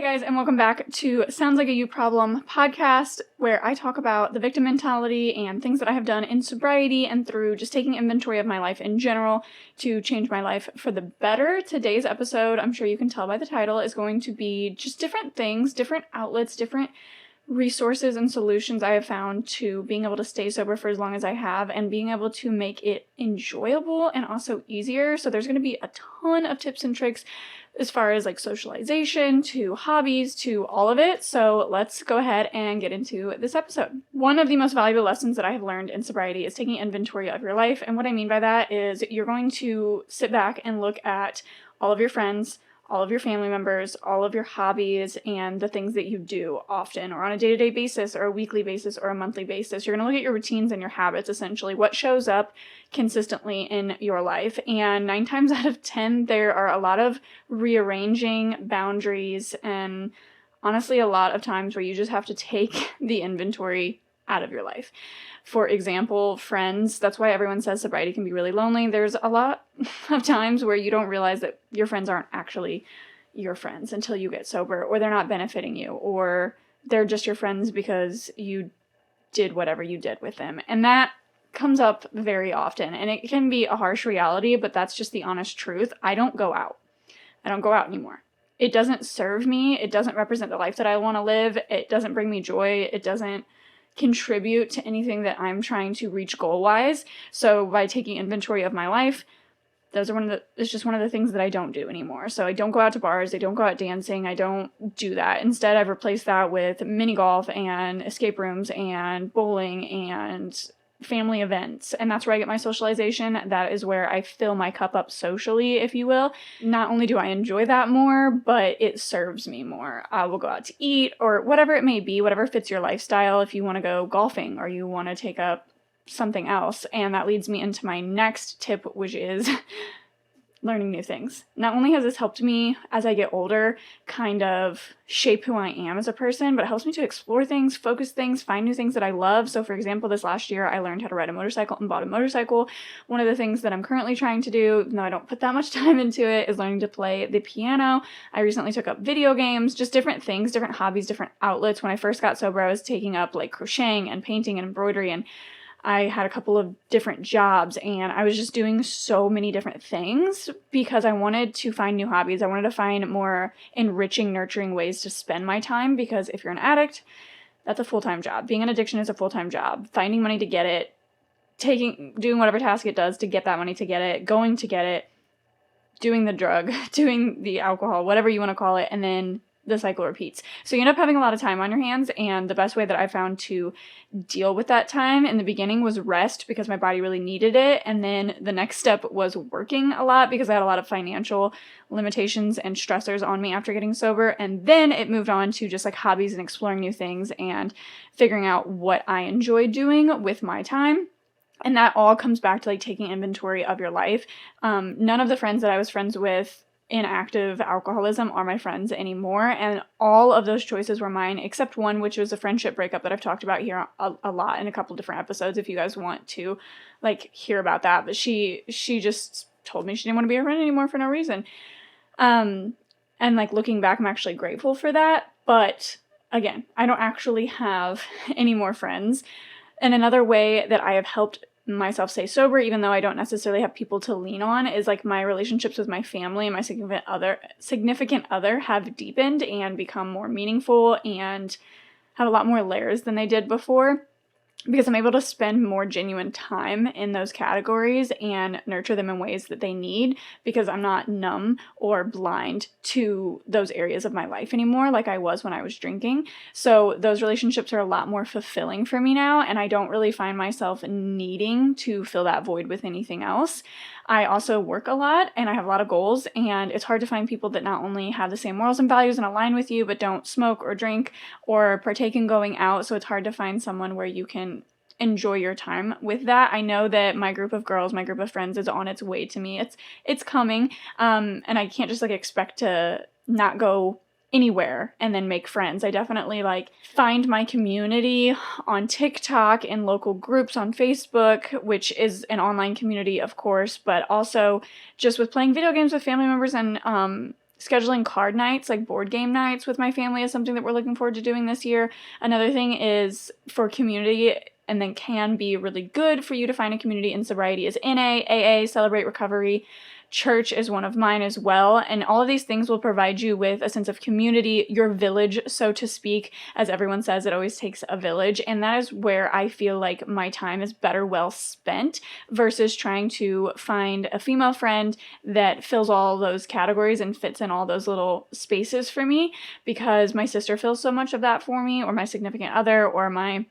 guys, and welcome back to Sounds Like a You Problem podcast, where I talk about the victim mentality and things that I have done in sobriety and through just taking inventory of my life in general to change my life for the better. Today's episode, I'm sure you can tell by the title, is going to be just different things, different outlets, different resources and solutions I have found to being able to stay sober for as long as I have and being able to make it enjoyable and also easier. So there's going to be a ton of tips and tricks as far as like socialization to hobbies to all of it. So let's go ahead and get into this episode. One of the most valuable lessons that I have learned in sobriety is taking inventory of your life. And what I mean by that is you're going to sit back and look at all of your friends, all of your family members, all of your hobbies, and the things that you do often or on a day-to-day basis or a weekly basis or a monthly basis. You're going to look at your routines and your habits, essentially, what shows up consistently in your life. And 9 times out of 10, there are a lot of rearranging boundaries and honestly a lot of times where you just have to take the inventory out of your life. For example, friends, that's why everyone says sobriety can be really lonely. There's a lot of times where you don't realize that your friends aren't actually your friends until you get sober, or they're not benefiting you, or they're just your friends because you did whatever you did with them. And that comes up very often, and it can be a harsh reality, but that's just the honest truth. I don't go out. I don't go out anymore. It doesn't serve me. It doesn't represent the life that I want to live. It doesn't bring me joy. It doesn't contribute to anything that I'm trying to reach goal-wise. So by taking inventory of my life, it's just one of the things that I don't do anymore. So I don't go out to bars, I don't go out dancing, I don't do that. Instead, I've replaced that with mini golf and escape rooms and bowling and family events. And that's where I get my socialization. That is where I fill my cup up socially, if you will. Not only do I enjoy that more, but it serves me more. I will go out to eat or whatever it may be, whatever fits your lifestyle. If you want to go golfing or you want to take up something else. And that leads me into my next tip, which is learning new things. Not only has this helped me as I get older kind of shape who I am as a person, but it helps me to explore things, focus things, find new things that I love. So for example, this last year I learned how to ride a motorcycle and bought a motorcycle. One of the things that I'm currently trying to do, even though I don't put that much time into it, is learning to play the piano. I recently took up video games, just different things, different hobbies, different outlets. When I first got sober, I was taking up like crocheting and painting and embroidery, and I had a couple of different jobs, and I was just doing so many different things because I wanted to find new hobbies. I wanted to find more enriching, nurturing ways to spend my time, because if you're an addict, that's a full-time job. Being an addiction is a full-time job. Finding money to get it, doing whatever task it does to get that money to get it, going to get it, doing the drug, doing the alcohol, whatever you want to call it, and then the cycle repeats. So you end up having a lot of time on your hands, and the best way that I found to deal with that time in the beginning was rest, because my body really needed it, and then the next step was working a lot because I had a lot of financial limitations and stressors on me after getting sober, and then it moved on to just like hobbies and exploring new things and figuring out what I enjoy doing with my time. And that all comes back to like taking inventory of your life. None of the friends that I was friends with in active alcoholism are my friends anymore, and all of those choices were mine except one, which was a friendship breakup that I've talked about here a lot in a couple different episodes if you guys want to like hear about that. But she just told me she didn't want to be a friend anymore for no reason. And like looking back, I'm actually grateful for that, but again, I don't actually have any more friends. And another way that I have helped myself stay sober, even though I don't necessarily have people to lean on, is like my relationships with my family and my significant other have deepened and become more meaningful and have a lot more layers than they did before, because I'm able to spend more genuine time in those categories and nurture them in ways that they need, because I'm not numb or blind to those areas of my life anymore like I was when I was drinking. So those relationships are a lot more fulfilling for me now, and I don't really find myself needing to fill that void with anything else. I also work a lot and I have a lot of goals, and it's hard to find people that not only have the same morals and values and align with you, but don't smoke or drink or partake in going out. So it's hard to find someone where you can enjoy your time with that. I know that my group of girls, my group of friends is on its way to me. It's coming. And I can't just like expect to not go anywhere and then make friends. I definitely like find my community on TikTok and local groups on Facebook, which is an online community, of course, but also just with playing video games with family members and scheduling card nights, like board game nights with my family is something that we're looking forward to doing this year. Another thing is for community, and then can be really good for you to find a community in sobriety, is NA, AA, Celebrate Recovery. Church is one of mine as well, and all of these things will provide you with a sense of community, your village, so to speak. As everyone says, it always takes a village, and that is where I feel like my time is better well spent versus trying to find a female friend that fills all those categories and fits in all those little spaces for me, because my sister fills so much of that for me, or my significant other, or my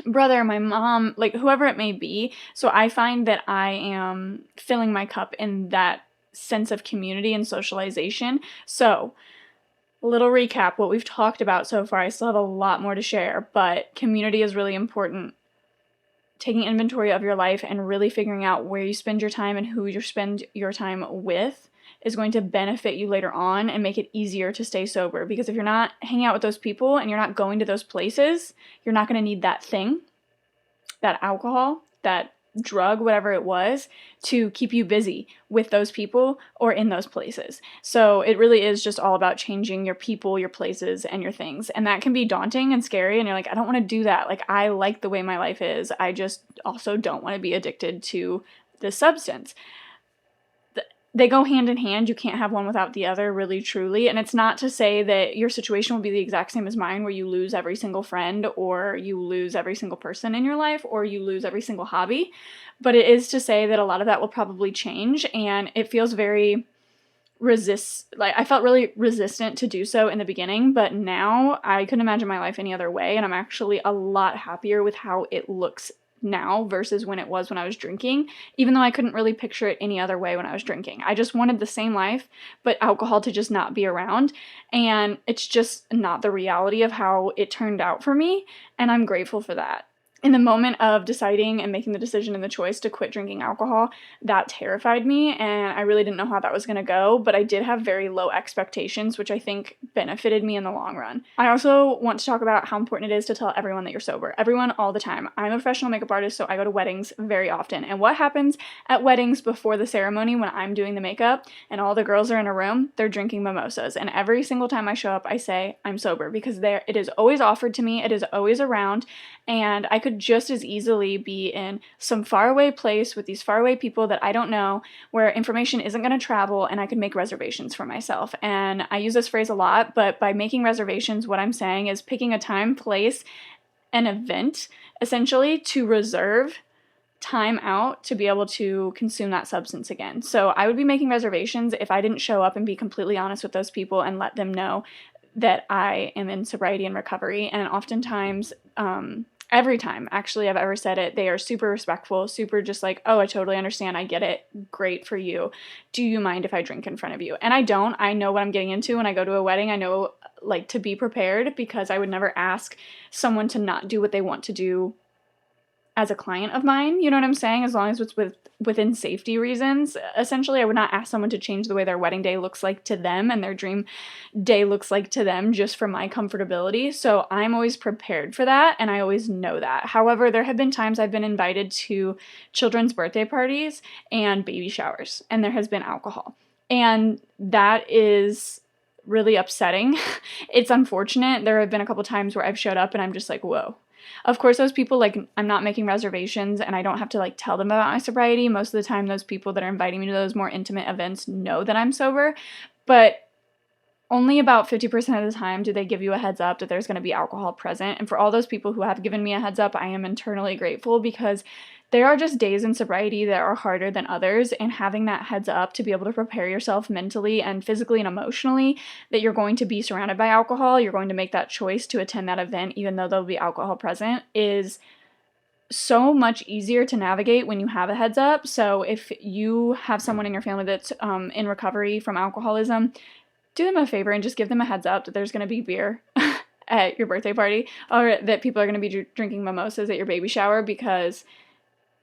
brother, my mom, like whoever it may be. So I find that I am filling my cup in that sense of community and socialization. So, little recap, what we've talked about so far. I still have a lot more to share, but community is really important. Taking inventory of your life and really figuring out where you spend your time and who you spend your time with is going to benefit you later on and make it easier to stay sober. Because if you're not hanging out with those people and you're not going to those places, you're not going to need that thing, that alcohol, that drug, whatever it was, to keep you busy with those people or in those places. So it really is just all about changing your people, your places, and your things. And that can be daunting and scary. And you're like, I don't want to do that. Like, I like the way my life is. I just also don't want to be addicted to this substance. They go hand in hand. You can't have one without the other, really, truly. And it's not to say that your situation will be the exact same as mine, where you lose every single friend, or you lose every single person in your life, or you lose every single hobby. But it is to say that a lot of that will probably change, and it feels very I felt really resistant to do so in the beginning, but now I couldn't imagine my life any other way, and I'm actually a lot happier with how it looks now versus when it was when I was drinking, even though I couldn't really picture it any other way when I was drinking. I just wanted the same life, but alcohol to just not be around, and it's just not the reality of how it turned out for me, and I'm grateful for that. In the moment of deciding and making the decision and the choice to quit drinking alcohol, that terrified me, and I really didn't know how that was going to go, but I did have very low expectations, which I think benefited me in the long run. I also want to talk about how important it is to tell everyone that you're sober. Everyone, all the time. I'm a professional makeup artist, so I go to weddings very often, and what happens at weddings before the ceremony when I'm doing the makeup and all the girls are in a room? They're drinking mimosas, and every single time I show up, I say I'm sober, because it is always offered to me, it is always around, and I could just as easily be in some faraway place with these faraway people that I don't know, where information isn't going to travel, and I could make reservations for myself. And I use this phrase a lot, but by making reservations, what I'm saying is picking a time, place, an event, essentially, to reserve time out to be able to consume that substance again. So I would be making reservations if I didn't show up and be completely honest with those people and let them know that I am in sobriety and recovery. And oftentimes, every time actually I've ever said it, they are super respectful, super just like, oh, I totally understand, I get it, great for you. Do you mind if I drink in front of you? And I don't. I know what I'm getting into when I go to a wedding. I know, like, to be prepared, because I would never ask someone to not do what they want to do as a client of mine, you know what I'm saying? As long as it's within safety reasons. Essentially, I would not ask someone to change the way their wedding day looks like to them and their dream day looks like to them just for my comfortability. So I'm always prepared for that, and I always know that. However, there have been times I've been invited to children's birthday parties and baby showers, and there has been alcohol. And that is really upsetting. It's unfortunate. There have been a couple times where I've showed up and I'm just like, whoa. Of course, those people, like, I'm not making reservations and I don't have to, like, tell them about my sobriety. Most of the time, those people that are inviting me to those more intimate events know that I'm sober, but only about 50% of the time do they give you a heads up that there's going to be alcohol present. And for all those people who have given me a heads up, I am internally grateful, because there are just days in sobriety that are harder than others, and having that heads up to be able to prepare yourself mentally and physically and emotionally that you're going to be surrounded by alcohol, you're going to make that choice to attend that event even though there'll be alcohol present, is so much easier to navigate when you have a heads up. So if you have someone in your family that's in recovery from alcoholism, do them a favor and just give them a heads up that there's going to be beer at your birthday party, or that people are going to be drinking mimosas at your baby shower, because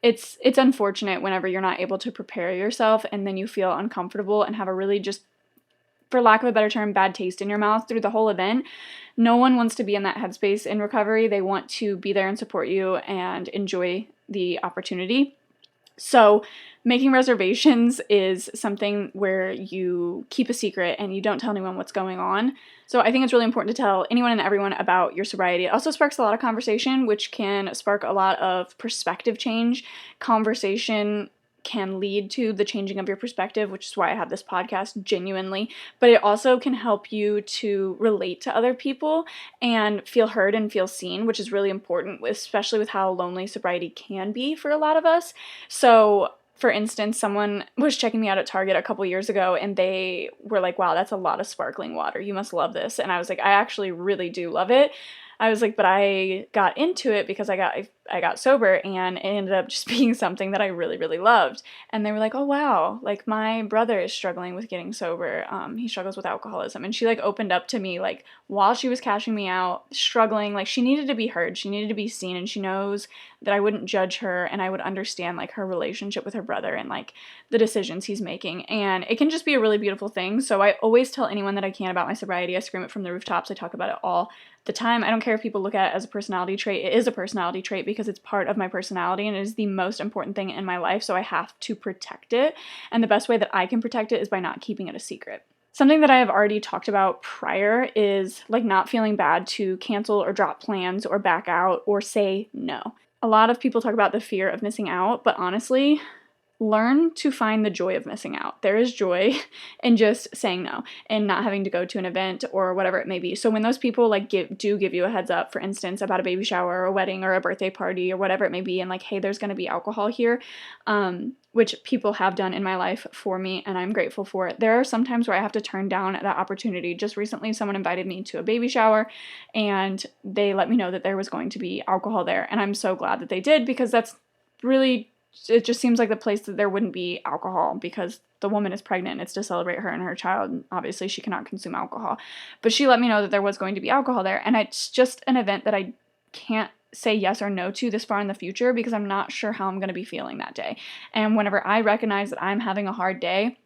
it's unfortunate whenever you're not able to prepare yourself and then you feel uncomfortable and have a really, just, for lack of a better term, bad taste in your mouth through the whole event. No one wants to be in that headspace in recovery. They want to be there and support you and enjoy the opportunity. So making reservations is something where you keep a secret and you don't tell anyone what's going on. So I think it's really important to tell anyone and everyone about your sobriety. It also sparks a lot of conversation, which can spark a lot of perspective change. Conversation can lead to the changing of your perspective, which is why I have this podcast, genuinely. But it also can help you to relate to other people and feel heard and feel seen, which is really important, especially with how lonely sobriety can be for a lot of us. So for instance, someone was checking me out at Target a couple years ago and they were like, wow, that's a lot of sparkling water. You must love this. And I was like, I actually really do love it. I was like, but I got into it because I got sober, and it ended up just being something that I really, really loved. And they were like, oh wow, like my brother is struggling with getting sober. He struggles with alcoholism. And she like opened up to me like while she was cashing me out, struggling. Like she needed to be heard, she needed to be seen, and she knows that I wouldn't judge her and I would understand like her relationship with her brother and like the decisions he's making. And it can just be a really beautiful thing. So I always tell anyone that I can about my sobriety. I scream it from the rooftops. I talk about it all the time. I don't care if people look at it as a personality trait. It is a personality trait because it's part of my personality and it is the most important thing in my life, so I have to protect it. And the best way that I can protect it is by not keeping it a secret. Something that I have already talked about prior is like not feeling bad to cancel or drop plans or back out or say no. A lot of people talk about the fear of missing out, but honestly, learn to find the joy of missing out. There is joy in just saying no and not having to go to an event or whatever it may be. So when those people like give you a heads up, for instance, about a baby shower or a wedding or a birthday party or whatever it may be, and like, hey, there's going to be alcohol here, which people have done in my life for me, and I'm grateful for it. There are some times where I have to turn down that opportunity. Just recently, someone invited me to a baby shower, and they let me know that there was going to be alcohol there, and I'm so glad that they did, because that's really, it just seems like the place that there wouldn't be alcohol, because the woman is pregnant. It's to celebrate her and her child, and obviously she cannot consume alcohol. But she let me know that there was going to be alcohol there, and it's just an event that I can't say yes or no to this far in the future because I'm not sure how I'm going to be feeling that day. And whenever I recognize that I'm having a hard day,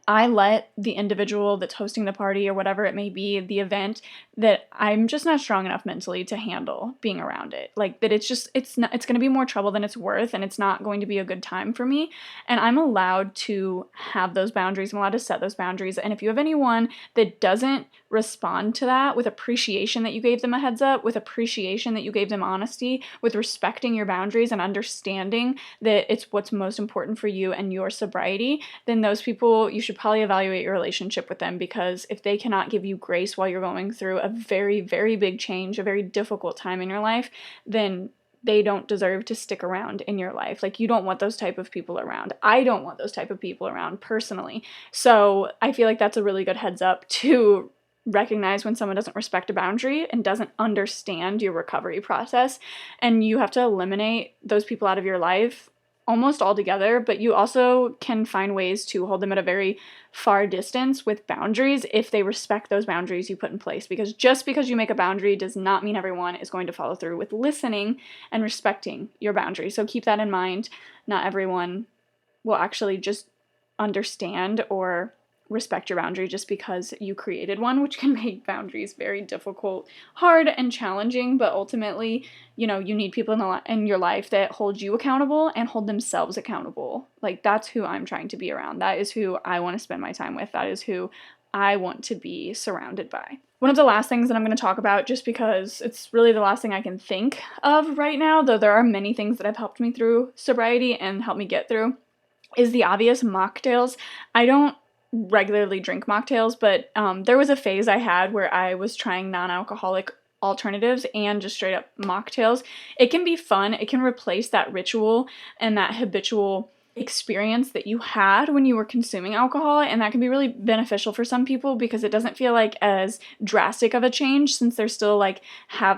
I let the individual that's hosting the party or whatever it may be, the event, that I'm just not strong enough mentally to handle being around it. Like that it's going to be more trouble than it's worth, and it's not going to be a good time for me. And I'm allowed to have those boundaries. I'm allowed to set those boundaries. And if you have anyone that doesn't respond to that with appreciation that you gave them a heads up, with appreciation that you gave them honesty, with respecting your boundaries and understanding that it's what's most important for you and your sobriety, then those people, you should probably evaluate your relationship with them, because if they cannot give you grace while you're going through a very, very big change, a very difficult time in your life, then they don't deserve to stick around in your life. Like, you don't want those type of people around. I don't want those type of people around personally. So I feel like that's a really good heads up to recognize when someone doesn't respect a boundary and doesn't understand your recovery process. And you have to eliminate those people out of your life almost altogether, but you also can find ways to hold them at a very far distance with boundaries if they respect those boundaries you put in place. Because just because you make a boundary does not mean everyone is going to follow through with listening and respecting your boundaries. So keep that in mind. Not everyone will actually just understand or respect your boundary just because you created one, which can make boundaries very difficult, hard, and challenging. But ultimately, you need people in your life that hold you accountable and hold themselves accountable. Like, that's who I'm trying to be around. That is who I want to spend my time with. That is who I want to be surrounded by. One of the last things that I'm going to talk about, just because it's really the last thing I can think of right now, though there are many things that have helped me through sobriety and helped me get through, is the obvious mocktails. I don't regularly drink mocktails, but there was a phase I had where I was trying non-alcoholic alternatives and just straight up mocktails. It can be fun. It can replace that ritual and that habitual experience that you had when you were consuming alcohol, and that can be really beneficial for some people because it doesn't feel like as drastic of a change, since they're still like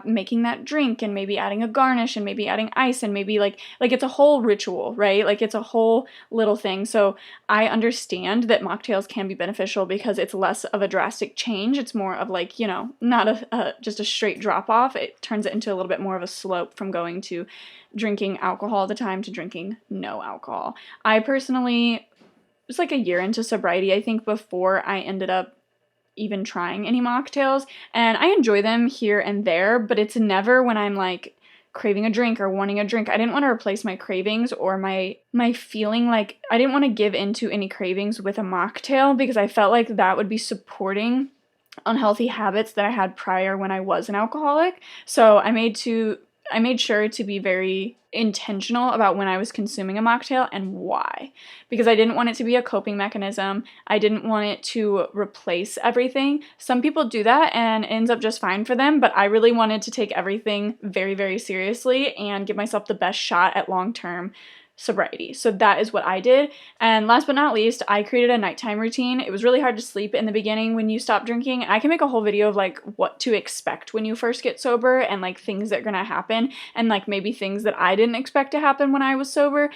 making that drink and maybe adding a garnish and maybe adding ice and maybe like it's a whole ritual, right? Like, it's a whole little thing. So I understand that mocktails can be beneficial because it's less of a drastic change. It's more of like, not just a straight drop off. It turns it into a little bit more of a slope from going to drinking alcohol all the time to drinking no alcohol. I personally, it was like a year into sobriety, I think, before I ended up even trying any mocktails, and I enjoy them here and there, but it's never when I'm like craving a drink or wanting a drink. I didn't want to replace my cravings or my feeling like I didn't want to give into any cravings with a mocktail, because I felt like that would be supporting unhealthy habits that I had prior when I was an alcoholic. So I made sure to be very intentional about when I was consuming a mocktail and why, because I didn't want it to be a coping mechanism. I didn't want it to replace everything. Some people do that and it ends up just fine for them, but I really wanted to take everything very, very seriously and give myself the best shot at long-term sobriety. So that is what I did. And last but not least, I created a nighttime routine. It was really hard to sleep in the beginning when you stop drinking. I can make a whole video of like what to expect when you first get sober and like things that are gonna happen, and like maybe things that I didn't expect to happen when I was sober,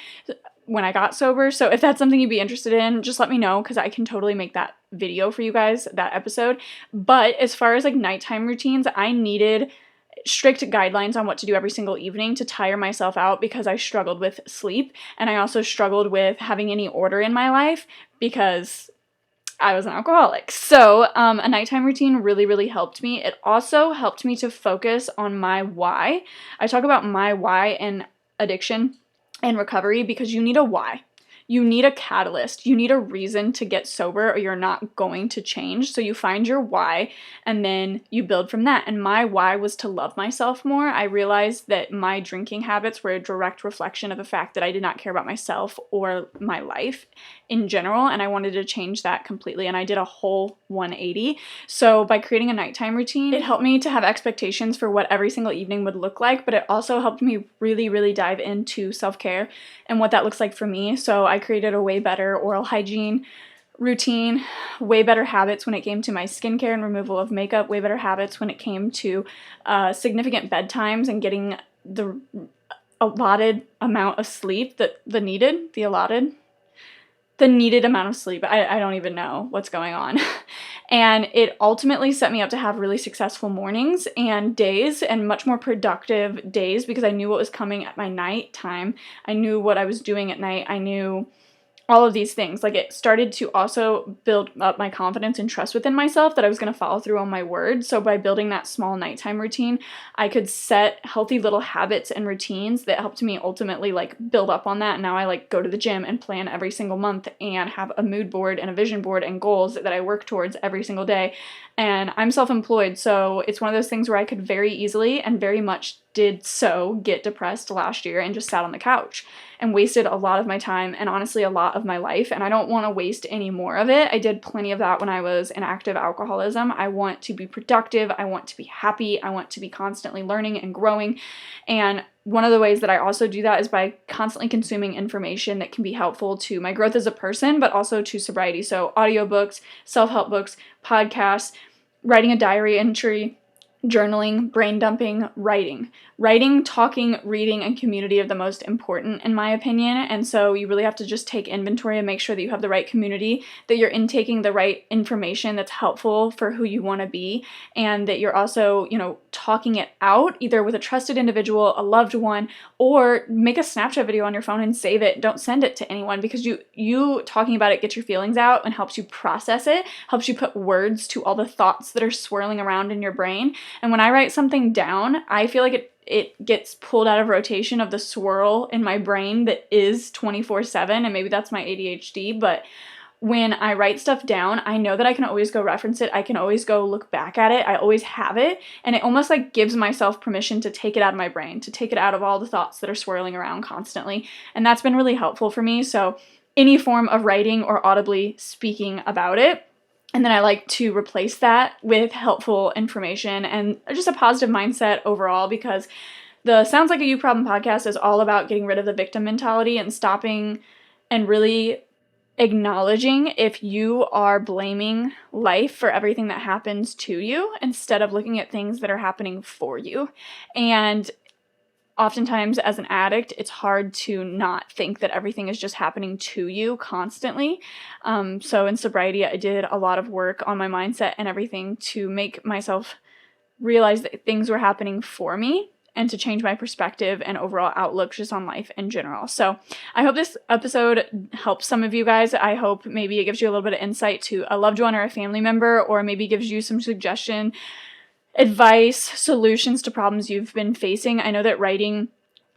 when I got sober. So if that's something you'd be interested in, just let me know, because I can totally make that video for you guys, that episode. But as far as like nighttime routines, I needed strict guidelines on what to do every single evening to tire myself out, because I struggled with sleep, and I also struggled with having any order in my life because I was an alcoholic. So a nighttime routine really, really helped me. It also helped me to focus on my why. I talk about my why in addiction and recovery because you need a why. You need a catalyst. You need a reason to get sober, or you're not going to change. So you find your why and then you build from that. And my why was to love myself more. I realized that my drinking habits were a direct reflection of the fact that I did not care about myself or my life in general, and I wanted to change that completely, and I did a whole 180. So by creating a nighttime routine, it helped me to have expectations for what every single evening would look like, but it also helped me really, really dive into self-care and what that looks like for me. So I created a way better oral hygiene routine, way better habits when it came to my skincare and removal of makeup, way better habits when it came to significant bedtimes and getting the allotted amount of sleep, the needed amount of sleep. I don't even know what's going on. And it ultimately set me up to have really successful mornings and days, and much more productive days, because I knew what was coming at my night time. I knew what I was doing at night. I knew all of these things. Like, it started to also build up my confidence and trust within myself that I was going to follow through on my word. So by building that small nighttime routine, I could set healthy little habits and routines that helped me ultimately like build up on that. And now I like go to the gym and plan every single month and have a mood board and a vision board and goals that I work towards every single day. And I'm self-employed, so it's one of those things where I could very easily, and very much did so, get depressed last year and just sat on the couch and wasted a lot of my time and honestly a lot of my life, and I don't want to waste any more of it. I did plenty of that when I was in active alcoholism. I want to be productive, I want to be happy, I want to be constantly learning and growing, and one of the ways that I also do that is by constantly consuming information that can be helpful to my growth as a person, but also to sobriety. So audiobooks, self-help books, podcasts, writing a diary entry, journaling, brain dumping, writing. Writing, talking, reading, and community are the most important in my opinion, and so you really have to just take inventory and make sure that you have the right community, that you're intaking the right information that's helpful for who you want to be, and that you're also, talking it out either with a trusted individual, a loved one, or make a Snapchat video on your phone and save it. Don't send it to anyone, because you talking about it gets your feelings out and helps you process it, helps you put words to all the thoughts that are swirling around in your brain. And when I write something down, I feel like it gets pulled out of rotation of the swirl in my brain that is 24/7, and maybe that's my ADHD, but when I write stuff down, I know that I can always go reference it, I can always go look back at it, I always have it, and it almost like gives myself permission to take it out of my brain, to take it out of all the thoughts that are swirling around constantly, and that's been really helpful for me. So any form of writing or audibly speaking about it. And then I like to replace that with helpful information and just a positive mindset overall, because the Sounds Like a You Problem podcast is all about getting rid of the victim mentality and stopping and really acknowledging if you are blaming life for everything that happens to you instead of looking at things that are happening for you. And oftentimes as an addict, it's hard to not think that everything is just happening to you constantly. So in sobriety, I did a lot of work on my mindset and everything to make myself realize that things were happening for me and to change my perspective and overall outlook just on life in general. So I hope this episode helps some of you guys. I hope maybe it gives you a little bit of insight to a loved one or a family member, or maybe gives you some suggestion advice, solutions to problems you've been facing. I know that writing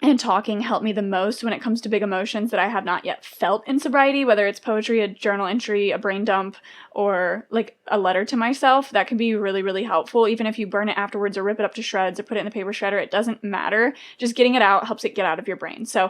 and talking help me the most when it comes to big emotions that I have not yet felt in sobriety, whether it's poetry, a journal entry, a brain dump, or like a letter to myself. That can be really, really helpful. Even if you burn it afterwards or rip it up to shreds or put it in the paper shredder, it doesn't matter. Just getting it out helps it get out of your brain. So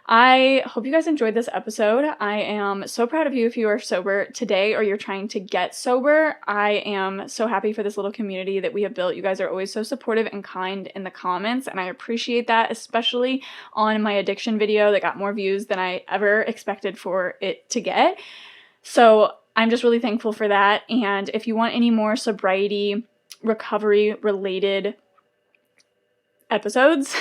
I hope you guys enjoyed this episode. I am so proud of you if you are sober today or you're trying to get sober. I am so happy for this little community that we have built. You guys are always so supportive and kind in the comments, and I appreciate that, especially on my addiction video that got more views than I ever expected for it to get. So I'm just really thankful for that. And if you want any more sobriety, recovery related episodes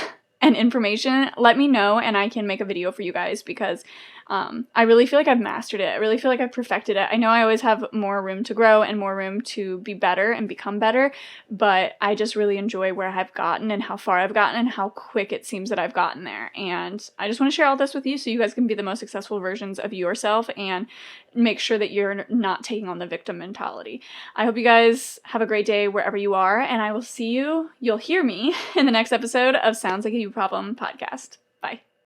and information, let me know and I can make a video for you guys, because I really feel like I've mastered it. I really feel like I've perfected it. I know I always have more room to grow and more room to be better and become better, but I just really enjoy where I've gotten and how far I've gotten and how quick it seems that I've gotten there. And I just want to share all this with you so you guys can be the most successful versions of yourself and make sure that you're not taking on the victim mentality. I hope you guys have a great day wherever you are, and I will see you, you'll hear me in the next episode of Sounds Like a You Problem podcast.